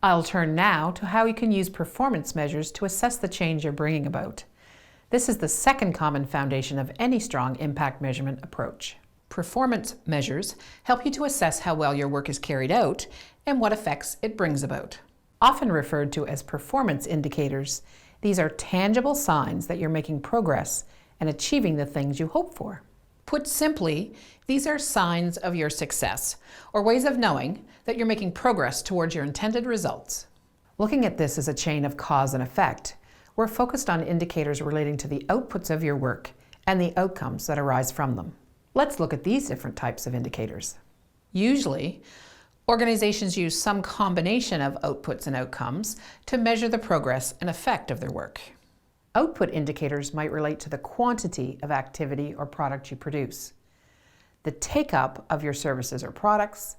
I'll turn now to how you can use performance measures to assess the change you're bringing about. This is the second common foundation of any strong impact measurement approach. Performance measures help you to assess how well your work is carried out and what effects it brings about. Often referred to as performance indicators, these are tangible signs that you're making progress and achieving the things you hope for. Put simply, these are signs of your success, or ways of knowing that you're making progress towards your intended results. Looking at this as a chain of cause and effect, we're focused on indicators relating to the outputs of your work and the outcomes that arise from them. Let's look at these different types of indicators. Usually, organizations use some combination of outputs and outcomes to measure the progress and effect of their work. Output indicators might relate to the quantity of activity or product you produce, the take-up of your services or products,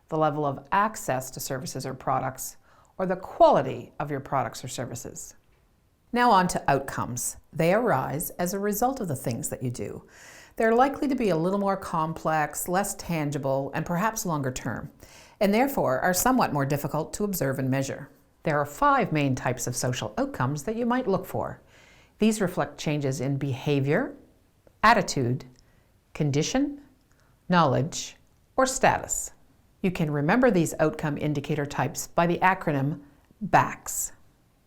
the level of access to services or products, or the quality of your products or services. Now on to outcomes. They arise as a result of the things that you do. They're likely to be a little more complex, less tangible, and perhaps longer term, and therefore are somewhat more difficult to observe and measure. There are 5 main types of social outcomes that you might look for. These reflect changes in behavior, attitude, condition, knowledge, or status. You can remember these outcome indicator types by the acronym BACS.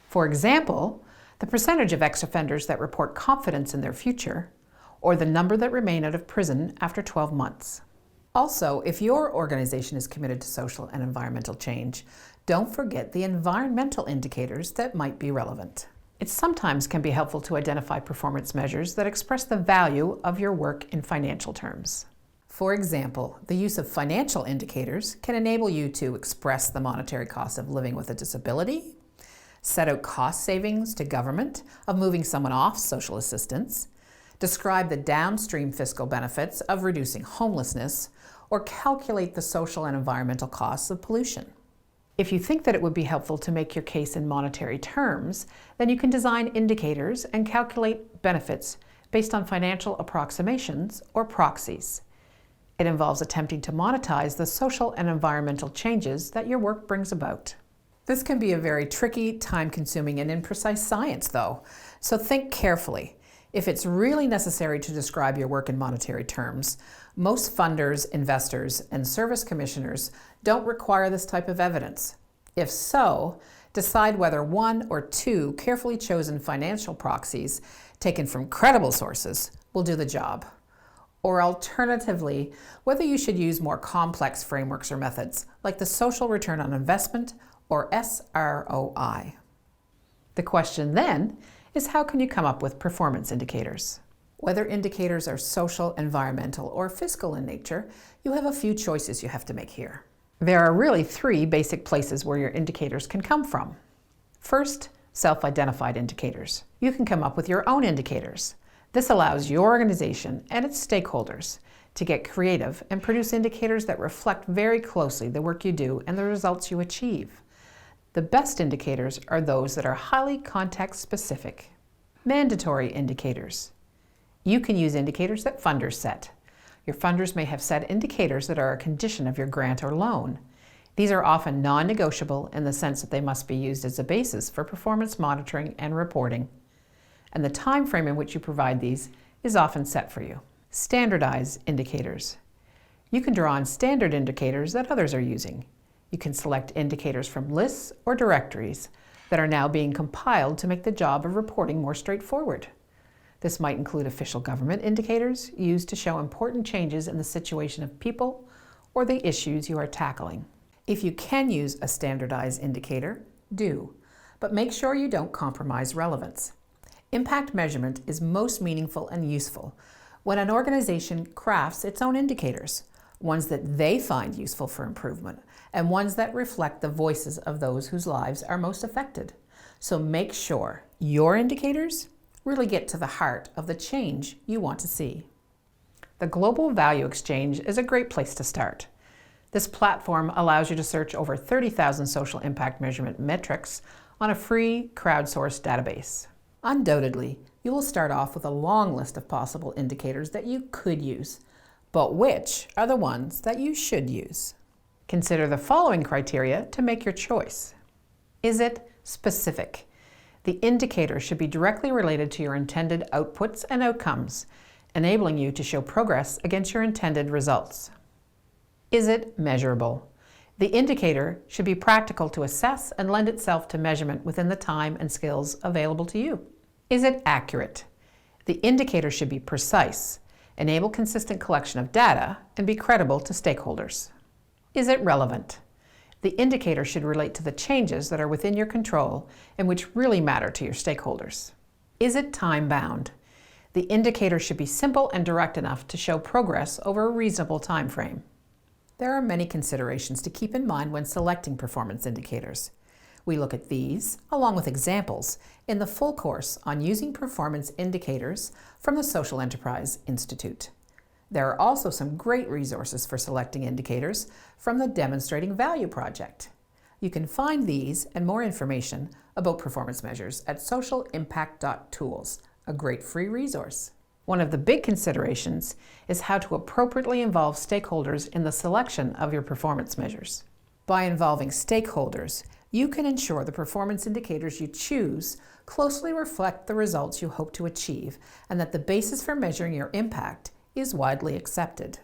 For example, the percentage of ex-offenders that report confidence in their future, or the number that remain out of prison after 12 months. Also, if your organization is committed to social and environmental change, don't forget the environmental indicators that might be relevant. It sometimes can be helpful to identify performance measures that express the value of your work in financial terms. For example, the use of financial indicators can enable you to express the monetary cost of living with a disability, set out cost savings to government of moving someone off social assistance, describe the downstream fiscal benefits of reducing homelessness, or calculate the social and environmental costs of pollution. If you think that it would be helpful to make your case in monetary terms, then you can design indicators and calculate benefits based on financial approximations or proxies. It involves attempting to monetize the social and environmental changes that your work brings about. This can be a very tricky, time-consuming, and imprecise science, though, so think carefully. If it's really necessary to describe your work in monetary terms, most funders, investors, and service commissioners don't require this type of evidence. If so, decide whether 1 or 2 carefully chosen financial proxies taken from credible sources will do the job. Or alternatively, whether you should use more complex frameworks or methods, like the Social Return on Investment or SROI. The question then is, how can you come up with performance indicators? Whether indicators are social, environmental, or fiscal in nature, you have a few choices you have to make here. There are really 3 basic places where your indicators can come from. First, self-identified indicators. You can come up with your own indicators. This allows your organization and its stakeholders to get creative and produce indicators that reflect very closely the work you do and the results you achieve. The best indicators are those that are highly context-specific. Mandatory indicators. You can use indicators that funders set. Your funders may have set indicators that are a condition of your grant or loan. These are often non-negotiable in the sense that they must be used as a basis for performance monitoring and reporting. And the time frame in which you provide these is often set for you. Standardized indicators. You can draw on standard indicators that others are using. You can select indicators from lists or directories that are now being compiled to make the job of reporting more straightforward. This might include official government indicators used to show important changes in the situation of people or the issues you are tackling. If you can use a standardized indicator, do, but make sure you don't compromise relevance. Impact measurement is most meaningful and useful when an organization crafts its own indicators, ones that they find useful for improvement, and ones that reflect the voices of those whose lives are most affected. So make sure your indicators really get to the heart of the change you want to see. The Global Value Exchange is a great place to start. This platform allows you to search over 30,000 social impact measurement metrics on a free crowdsourced database. Undoubtedly, you will start off with a long list of possible indicators that you could use, but which are the ones that you should use? Consider the following criteria to make your choice. Is it specific? The indicator should be directly related to your intended outputs and outcomes, enabling you to show progress against your intended results. Is it measurable? The indicator should be practical to assess and lend itself to measurement within the time and skills available to you. Is it accurate? The indicator should be precise, enable consistent collection of data, and be credible to stakeholders. Is it relevant? The indicator should relate to the changes that are within your control and which really matter to your stakeholders. Is it time-bound? The indicator should be simple and direct enough to show progress over a reasonable time frame. There are many considerations to keep in mind when selecting performance indicators. We look at these, along with examples, in the full course on using performance indicators from the Social Enterprise Institute. There are also some great resources for selecting indicators from the Demonstrating Value Project. You can find these and more information about performance measures at socialimpact.tools, a great free resource. One of the big considerations is how to appropriately involve stakeholders in the selection of your performance measures. By involving stakeholders, you can ensure the performance indicators you choose closely reflect the results you hope to achieve and that the basis for measuring your impact is widely accepted.